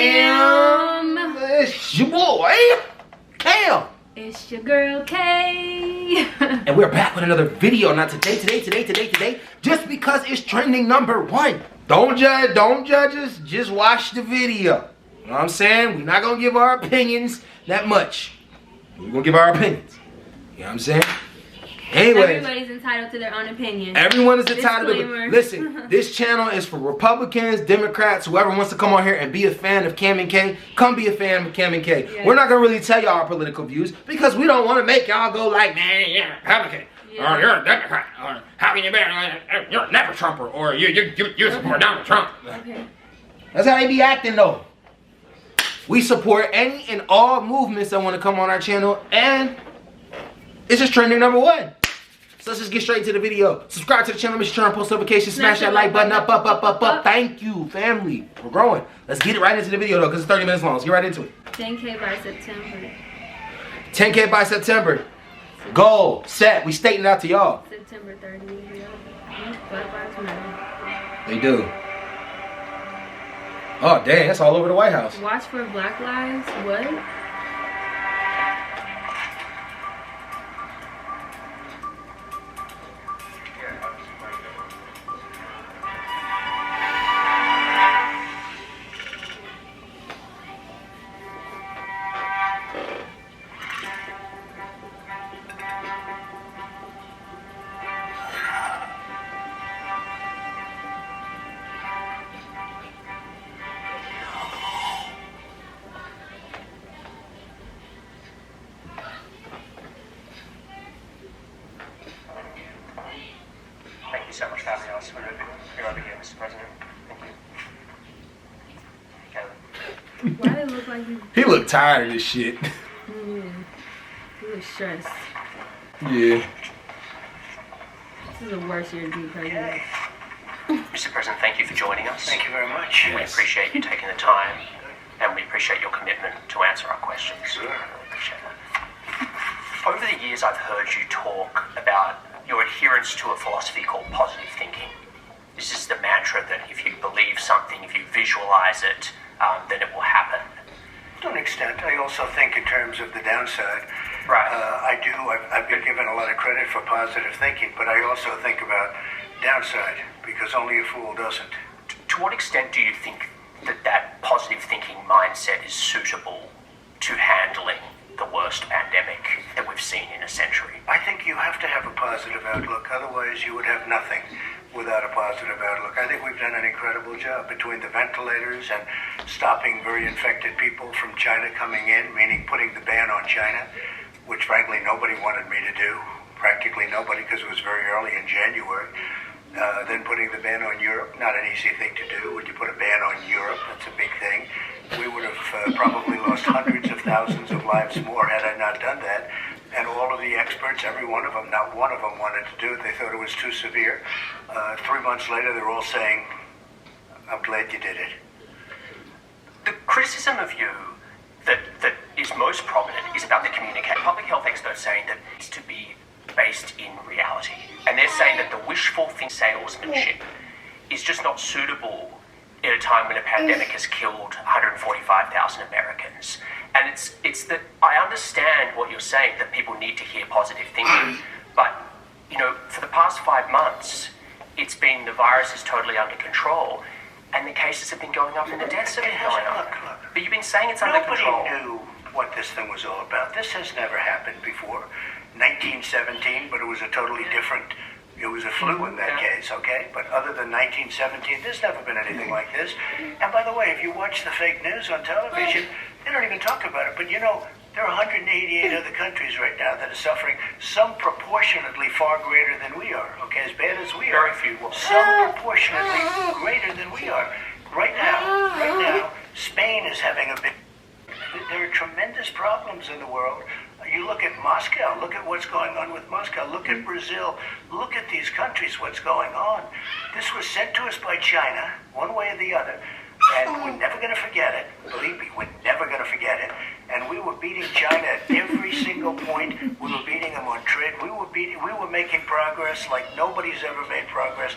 Cam. It's your boy, Cam. It's your girl, Kay. And we're back with another video. Not today. Just because it's trending #1. Don't judge us. Just watch the video. You know what I'm saying? We're not going to give our opinions that much. We're going to give our opinions. You know what I'm saying? Anyways, everybody's entitled to their own opinion. Everyone is entitled to it. Listen, this channel is for Republicans, Democrats, whoever wants to come on here and be a fan of Cam and Kay, come be a fan of Cam and Kay. Yeah. We're not going to really tell y'all our political views because we don't want to make y'all go like, man, you're a Republican, or you're a Democrat, or how can you be, you're never Trumper, or you support Donald Trump. Okay. That's how they be acting though. We support any and all movements that want to come on our channel, and it's just trending #1. So let's just get straight to the video. Subscribe to the channel, make sure you turn on post notifications, smash that like button up. Thank you, family. We're growing. Let's get it right into the video though, because it's 30 minutes long. Let's get right into it. 10K by September. 10K by September. Goal, set. We stating it out to y'all. September 30th. Black Lives Matter. They do. Oh, dang, that's all over the White House. Watch for Black Lives. What? Thank you so much for having us. We're over here, Mr. President. Thank you. Caleb. Why did it look like he looked tired of this shit. He was stressed. Yeah. This is the worst year to be president. Mr. President, thank you for joining us. Thank you very much. We appreciate you taking the time, and we appreciate your commitment to answer our questions. Sure. Appreciate that. Over the years, I've heard you talk about your adherence to a philosophy called positive thinking. This is the mantra that if you believe something, if you visualize it, then it will happen. To an extent, I also think in terms of the downside. Right. I've been given a lot of credit for positive thinking, but I also think about downside, because only a fool doesn't. To what extent do you think that positive thinking mindset is suitable to handling the worst pandemic that we've seen in a century? I think you have to have a positive outlook, otherwise you would have nothing without a positive outlook. I think we've done an incredible job between the ventilators and stopping very infected people from China coming in, meaning putting the ban on China, which frankly nobody wanted me to do, practically nobody, because it was very early in January. Then putting the ban on Europe, not an easy thing to do. When you put a ban on Europe, that's a big thing. We would have probably lost hundreds of thousands of lives more had I not done that. And all of the experts, every one of them, not one of them wanted to do it. They thought it was too severe. 3 months later, they're all saying, I'm glad you did it. The criticism of you that is most prominent is about the communication. Public health experts saying that it's to be based in reality. And they're saying that the wishful think salesmanship is just not suitable in a time when a pandemic has killed 145,000 Americans. And it's that I understand what you're saying, that people need to hear positive thinking, but for the past 5 months, it's been the virus is totally under control, and the cases have been going up and the deaths have been going up. Look. But you've been saying it's under control. Nobody knew what this thing was all about. This has never happened before. 1917, but it was a totally different. It was a flu in that case, okay? But other than 1917, there's never been anything like this. And by the way, if you watch the fake news on television, they don't even talk about it. But there are 188 other countries right now that are suffering, some proportionately far greater than we are, okay? As bad as we are. Very few. Some proportionately greater than we are. Right now, Spain is having a big. There are tremendous problems in the world. You look at Moscow, look at what's going on with Moscow, look at Brazil, look at these countries, what's going on. This was sent to us by China, one way or the other, and we're never going to forget it. Believe me, we're never going to forget it. And we were beating China at every single point. We were beating them on trade. We were making progress like nobody's ever made progress.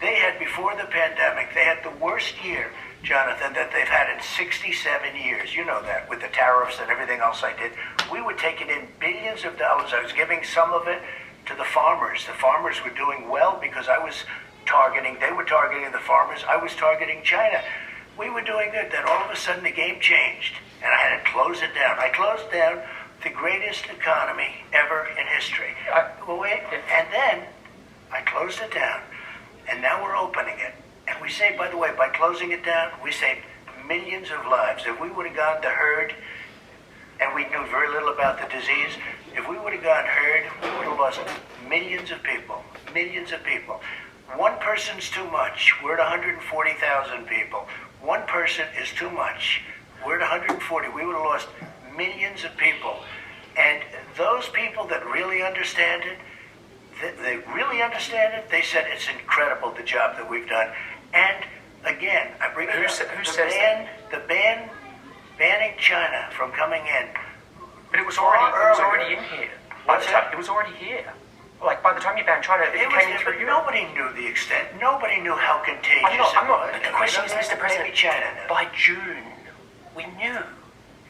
They had, before the pandemic, they had the worst year Jonathan, that they've had in 67 years. You know that, with the tariffs and everything else I did. We were taking in billions of dollars. I was giving some of it to the farmers. The farmers were doing well because they were targeting the farmers. I was targeting China. We were doing good. Then all of a sudden the game changed, and I had to close it down. I closed down the greatest economy ever in history. And then I closed it down, and now we're opening it. And we say, by the way, by closing it down, we saved millions of lives. If we would have gone to herd, and we knew very little about the disease, if we would have gone herd, we would have lost millions of people. Millions of people. One person's too much. We're at 140,000 people. One person is too much. We're at 140. We would have lost millions of people. And those people that really understand it, they said it's incredible the job that we've done. And again, I bring it up. The banning China from coming in. But it was already in here. It was already here. Like, by the time you banned China, it came in through you. Nobody knew the extent. Nobody knew how contagious it was. But the question is, Mr. President, maybe China knew. By June, we knew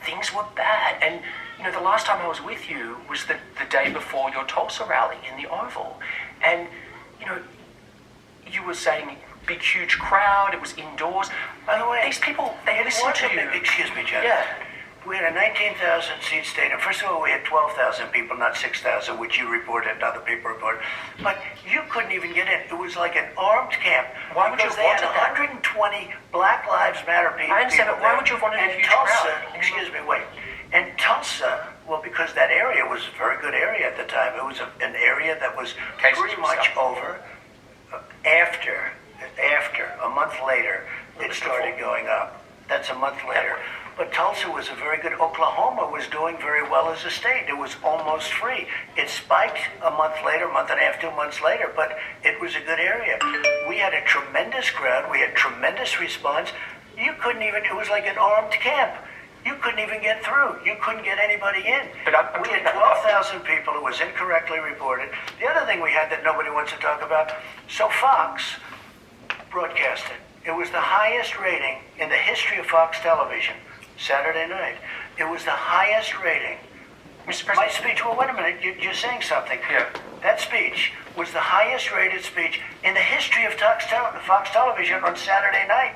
things were bad. And, you know, the last time I was with you was the day before your Tulsa rally in the Oval. And, you know, you were saying big, huge crowd, it was indoors. By the way, these people, they listen to you. Excuse me, John. Yeah. We had a 19,000 seat stadium. First of all, we had 12,000 people, not 6,000, which you reported and other people reported. But you couldn't even get in. It was like an armed camp. Why would you have wanted that? They had 120 Black Lives Matter people. I understand, but why would you have wanted a huge crowd? Excuse me, wait. And Tulsa, well, because that area was a very good area at the time. It was an area that was pretty much over. After, a month later, it started going up. That's a month later. But Tulsa was a very good. Oklahoma was doing very well as a state. It was almost free. It spiked a month later, month and a half, 2 months later, but it was a good area. We had a tremendous crowd. We had tremendous response. You couldn't even, it was like an armed camp. You couldn't even get through. You couldn't get anybody in. But we had 12,000 people. It was incorrectly reported. The other thing we had that nobody wants to talk about, so Fox broadcasted. It was the highest rating in the history of Fox television. Saturday night. It was the highest rating. Mr. President. My speech, well, wait a minute, you're saying something. Yeah. That speech was the highest rated speech in the history of Fox television on Saturday night.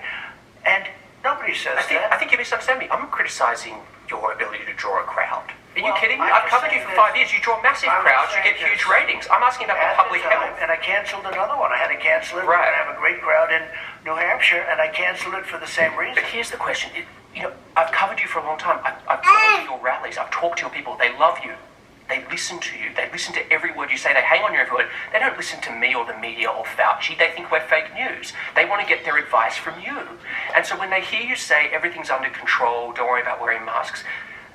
And nobody says that. I think you misunderstand me. I'm criticizing your ability to draw a crowd. Are you kidding me? I've covered you for 5 years. You draw massive crowds, you get huge ratings. I'm asking about the public health. And I canceled another one. I had to cancel it. Right. We're going to have a great crowd in New Hampshire, and I canceled it for the same reason. But here's the question. You know, I've covered you for a long time. I've gone to your rallies. I've talked to your people. They love you. They listen to you. They listen to every word you say. They hang on your every word. They don't listen to me or the media or Fauci. They think we're fake news. They want to get their advice from you. And so when they hear you say everything's under control, don't worry about wearing masks,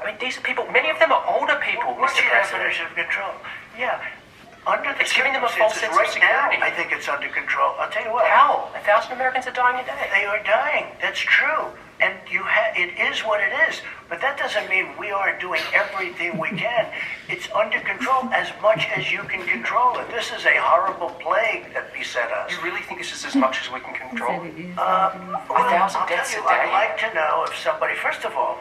I mean, these are people, many of them are older people, What's Mr. your President. definition of control? Yeah. Under the It's giving them a false sense of right security. now, I think it's under control. I'll tell you what. How? 1,000 Americans are dying a day. They are dying. That's true. And it is what it is. But that doesn't mean we aren't doing everything we can. It's under control as much as you can control it. This is a horrible plague that beset us. You really think this is as much as we can control? 1,000 1,000 deaths a day? I'd like to know if somebody, first of all,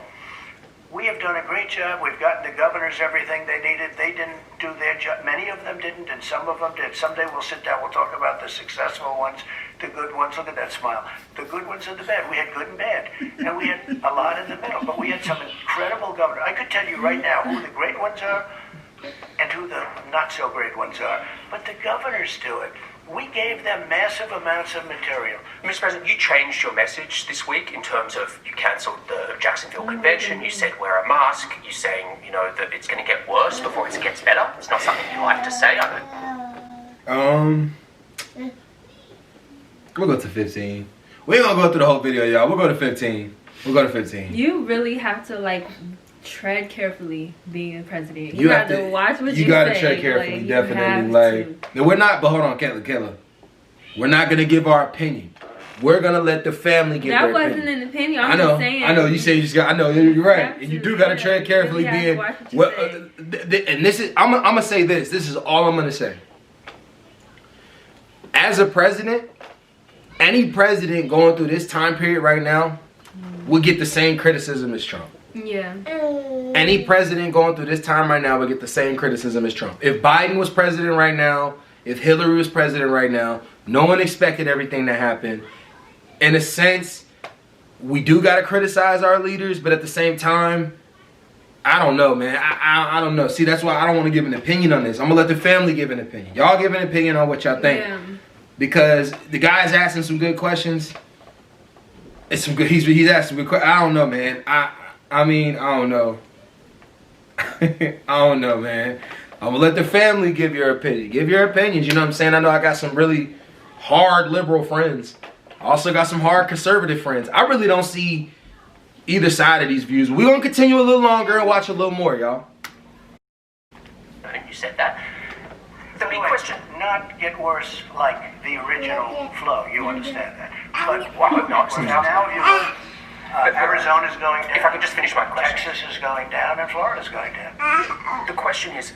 we have done a great job. We've gotten the governors everything they needed. They didn't do their job. Many of them didn't, and some of them did. Someday we'll sit down, we'll talk about the successful ones, the good ones. Look at that smile. The good ones and the bad. We had good and bad. And we had a lot in the middle, but we had some incredible governors. I could tell you right now who the great ones are and who the not so great ones are. But the governors do it. We gave them massive amounts of material. Mr. President, you changed your message this week in terms of you cancelled the Jacksonville Convention. You said wear a mask. You're saying, you know, that it's going to get worse before it gets better. It's not something you like to say. We'll go to 15. We ain't gonna go through the whole video, y'all. We'll go to 15. We'll go to 15. You really have to like tread carefully being a president. You have to watch what you gotta say. tread carefully, like, definitely. Like, no, we're not. But hold on, Kayla. We're not gonna give our opinion. We're gonna let the family give their opinion. That wasn't an opinion. I know. Just saying. I know. You say you just got. I know. You're right, and you do gotta tread carefully. Being and this is. I'm gonna say this. This is all I'm gonna say. As a president, any president going through this time period right now would get the same criticism as Trump. Yeah. Any president going through this time right now would get the same criticism as Trump. If Biden was president right now, if Hillary was president right now, no one expected everything to happen. In a sense, we do got to criticize our leaders, but at the same time, I don't know, man. I don't know. See, that's why I don't want to give an opinion on this. I'm going to let the family give an opinion. Y'all give an opinion on what y'all think. Yeah. Because the guy's asking some good questions. It's some good. He's asking good questions. I don't know, man. I mean, I don't know. I don't know, man. I'm going to let the family give your opinion. Give your opinions. You know what I'm saying? I know I got some really hard liberal friends. I also got some hard conservative friends. I really don't see either side of these views. We're going to continue a little longer and watch a little more, y'all. You said that. The big question. Not get worse like the original flow. You understand that? But Well, I hope not. now you Arizona's going down. If I could just finish my question. Texas is going down and Florida's going down. The question is,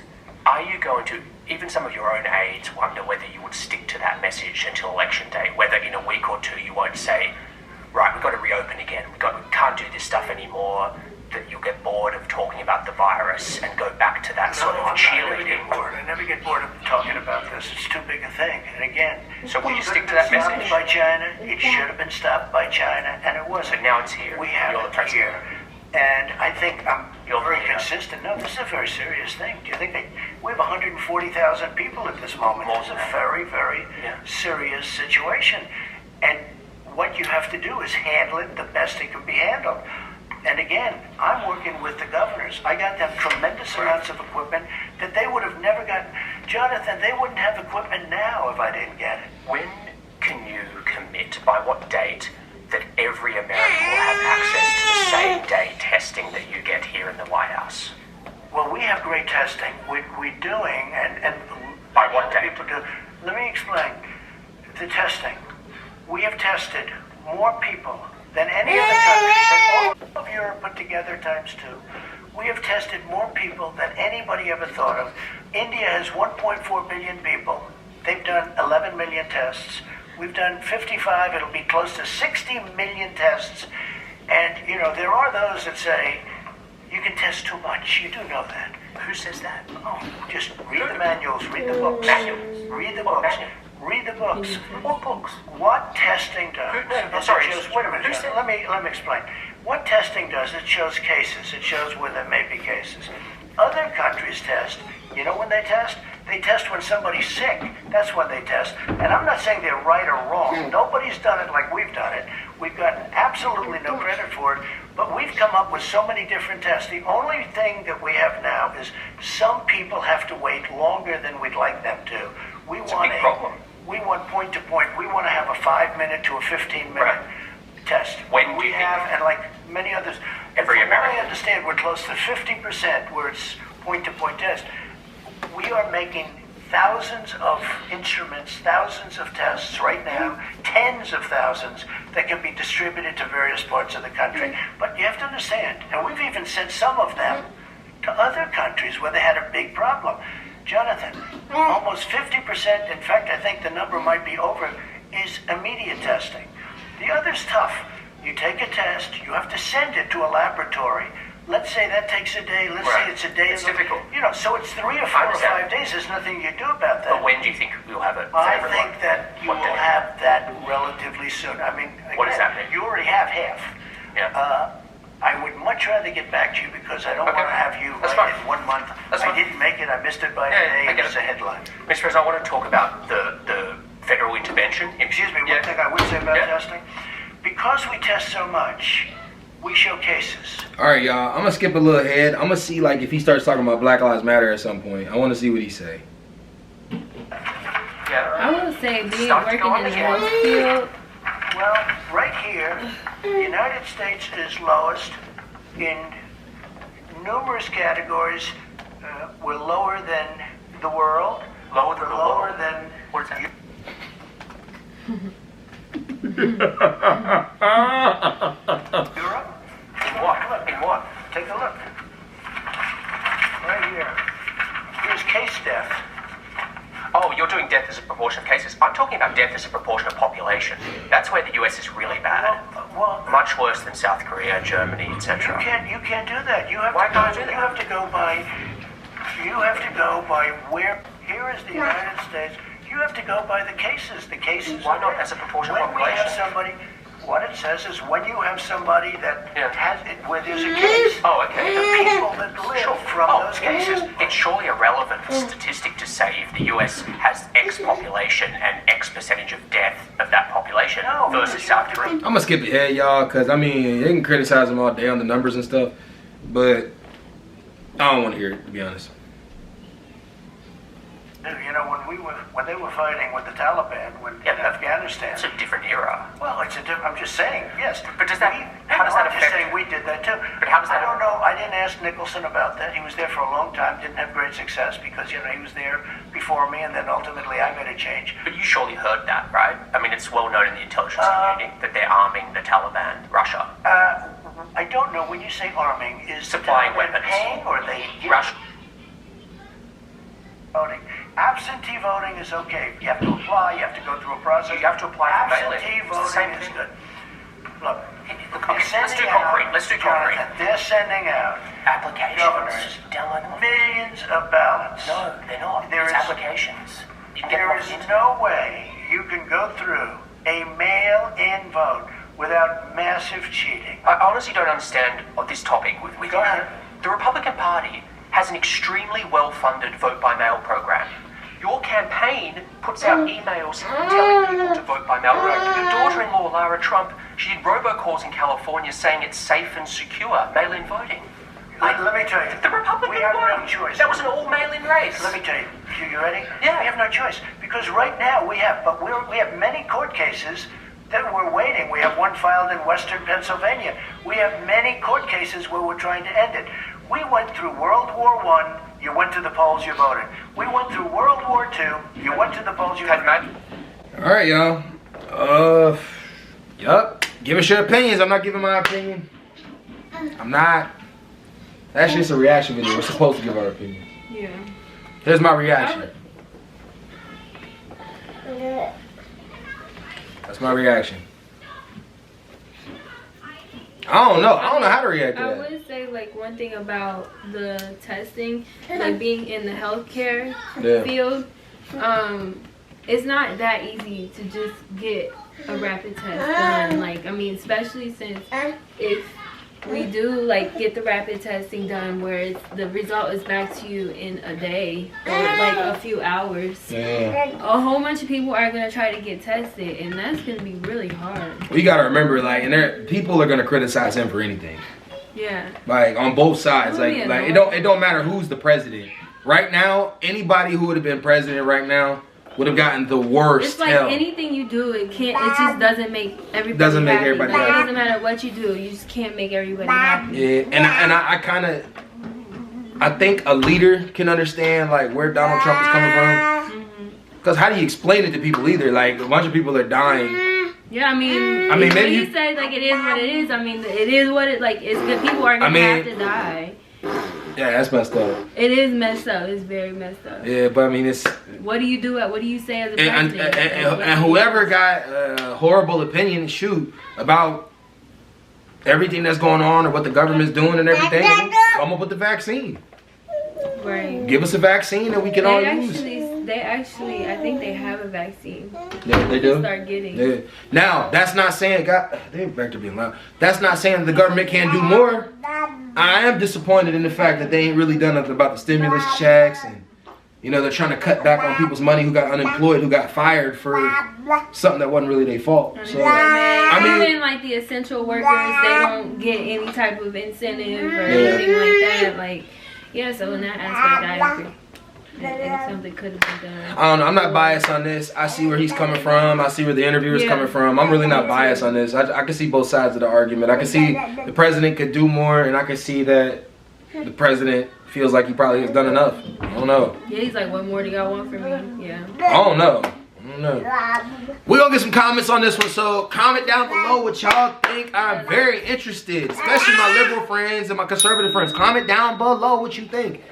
are you going to, even some of your own aides wonder whether you would stick to that message until election day, whether in a week or two you won't say, right, we've got to reopen again, we can't do this stuff anymore, that you'll get bored of talking about the virus and go back to that sort of cheerleading. I never get bored of talking about this. It's too big a thing. And again, So will you stick to that stopped message? by China. It should have been stopped by China, and it wasn't. But now it's here. We have You're the it president. here. And I think I'm You're the very leader. consistent. No, this is a very serious thing. Do you think we have 140,000 people at this moment? More It's a than that. very, very Yeah. serious situation. And what you have to do is handle it the best it can be handled. And again, I'm working with the governors. I got them tremendous amounts of equipment that they would have never gotten. Jonathan, they wouldn't have equipment now if I didn't get it. When can you commit, by what date, that every American will have access to the same day testing that you get here in the White House? Well, we have great testing. We're doing, and By what date? people do. Let me explain. The testing. We have tested more people than any other country, than all of Europe put together times two. We have tested more people than anybody ever thought of. India has 1.4 billion people. They've done 11 million tests. We've done 55. It'll be close to 60 million tests. And, you know, there are those that say, you can test too much. You do know that. Who says that? Oh, just read the manuals, read the books. Manuals? Read the What books. manuals? Read the books. What books? What testing does? Who- is sorry, it shows, wait a minute. who said- Let me explain. What testing does? It shows cases. It shows where there may be cases. Other countries test. You know when they test? They test when somebody's sick. That's when they test. And I'm not saying they're right or wrong. Nobody's done it like we've done it. We've gotten absolutely no credit for it. But we've come up with so many different tests. The only thing that we have now is some people have to wait longer than we'd like them to. We It's a want big problem. We want point to point. We want to have a 5-minute to a 15-minute Right. test. When do we you think- have, and like many others, Every from what I American. understand, we're close to 50% where it's point to point test. We are making thousands of instruments, thousands of tests right now, tens of thousands that can be distributed to various parts of the country. But you have to understand, and we've even sent some of them to other countries where they had a big problem. Jonathan, almost 50%, in fact, I think the number might be over, is immediate testing. The other's tough. You take a test, you have to send it to a laboratory. Let's say that takes a day. Let's Right. say it's a day. It's difficult. You know, so it's 3 or 4 or understand. 5 days. There's nothing you do about that. But when do you think we'll have it for I everyone? think that you What will day? have that relatively soon. I mean, What does again, that mean? you already have half. Yeah. I would much rather get back to you because I don't Okay. want to have you That's write fine. in 1 month. That's I fine. didn't make it. I missed it by Yeah, a day. I get It's it. a headline. Mr. President, I want to talk about the federal intervention. Excuse me, Yeah. one thing I would say about Yeah. testing. Because we test so much, we show cases. All right, y'all. I'm gonna skip a little ahead. I'm gonna see like if he starts talking about Black Lives Matter at some point. I want to see what he say. Yeah. I would say being Start to working go on in the again. health field. Well, right here, the United States is lowest in numerous categories. We're lower than the world. Lower than the Lower world? than What is that? Europe. In what? In what? Take a look. Right here. Here's case death. Oh, you're doing death as a proportion of cases. deaths. I'm talking about death as a proportion of population. That's where the US is really bad. Well, Much worse than South Korea, Germany, etc. you can't do that. You have Why to can't I go. do that? You have to go by where. Here is the United States. You have to go by the cases. The cases. Why not as a proportion of When we have population? somebody, what it says is when you have somebody that Yeah. has it, where there's a case. Oh, okay. The people that live from those cases. It's surely a relevant statistic to say if the US has X population and X percentage of death of that population No, versus South Korea. I'm gonna skip ahead, y'all, because I mean, they can criticize them all day on the numbers and stuff, but I don't want to hear it, to be honest. You know, when they were fighting with the Taliban in Afghanistan. It's a different era. Well, it's a different. I'm just saying, yes. But does that? How does that I'm just affect? saying we did that too. But how does that? I don't know. I didn't ask Nicholson about that. He was there for a long time. Didn't have great success because he was there before me, and then ultimately I made a change. But you surely heard that, right? I mean, it's well known in the intelligence community that they're arming the Taliban, Russia. I don't know. When you say arming, is Supplying the Taliban weapons. paying or they Russia. voting? Absentee voting is okay. You have to apply. You have to go through a process. You have to apply for mail-in. Absentee It's the voting same is thing. good. Look, Okay, let's do concrete. Let's do concrete. Jonathan, they're sending out Applications. governors Download them. millions of ballots. No, they're not. There It's is- applications. You can get them There off is the internet. no way you can go through a mail-in vote without massive cheating. I honestly don't understand this topic with Go you. ahead. The Republican Party has an extremely well-funded vote-by-mail program. Your campaign puts out emails telling people to vote by mail. Your daughter-in-law, Lara Trump, she did robocalls in California saying it's safe and secure mail-in voting. Let me tell you, The Republican we have won. no choice. That was an all-mail-in race. Let me tell you, you ready? Yeah. We have no choice because right now we have many court cases that we're waiting. We have one filed in Western Pennsylvania. We have many court cases where we're trying to end it. We went through World War I. You went to the polls, you voted. We went through World War II. You went to the polls, you voted. All right, y'all. Yup. Give us your opinions. I'm not giving my opinion. I'm not. That's just a reaction video. We're supposed to give our opinion. Yeah. Here's my reaction. That's my reaction. I don't know. I don't know how to react to I that. would say like one thing about the testing, like being in the healthcare Yeah. field, it's not that easy to just get a rapid test done. Like, I mean, especially since if we do like get the rapid testing done where the result is back to you in a day or like a few hours, Yeah. a whole bunch of people are gonna try to get tested, and that's gonna be really hard. We gotta remember, like, and people are gonna criticize him for anything. Yeah. Like on both sides. It'll be Like it annoying. don't matter who's the president. Right now, anybody who would have been president right now would have gotten the worst It's like hell. anything you do, it just doesn't make everybody Doesn't make happy. everybody Like, happy. It doesn't matter what you do, you just can't make everybody happy. Yeah, and I kind of, I think a leader can understand like where Donald Trump is coming from. Because how do you explain it to people either? Like a bunch of people are dying. Yeah, I mean maybe when you- he said like it is what it is. I mean, it is what it like. It's good. People are gonna have to die. Yeah, that's messed up. It is messed up. It's very messed up. Yeah, but I mean it's What do you do? What do you say as a and, president? and whoever got a horrible opinion, shoot about everything that's going on or what the government's doing and everything, come up with the vaccine. Right. Give us a vaccine that we can all use. They actually, I think they have a vaccine. Yeah, they do. Start getting. Yeah. Now, that's not saying God. They're back to being loud. That's not saying that the government can't do more. I am disappointed in the fact that they ain't really done nothing about the stimulus checks, and they're trying to cut back on people's money who got unemployed, who got fired for something that wasn't really their fault. So, I mean, even like the essential workers, they don't get any type of incentive or anything like that. Like, yeah. So in that aspect, I agree. I think something could have been done. I don't know. I'm not biased on this. I see where he's coming from. I see where the interviewer's coming from. I'm really not biased on this. I can see both sides of the argument. I can see the president could do more, and I can see that the president feels like he probably has done enough. I don't know. Yeah, he's like, what more do y'all want from me? Yeah. I don't know. We're going to get some comments on this one, so comment down below what y'all think. I'm very interested, especially my liberal friends and my conservative friends. Comment down below what you think.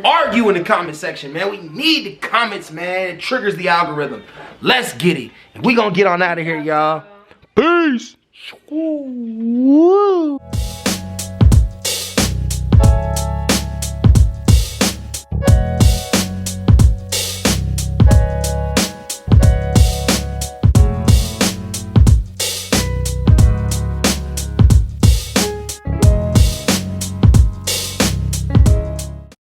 Argue in the comment section, man. We need the comments, man. It triggers the algorithm. Let's get it. And we gonna get on out of here, y'all. Peace. Woo.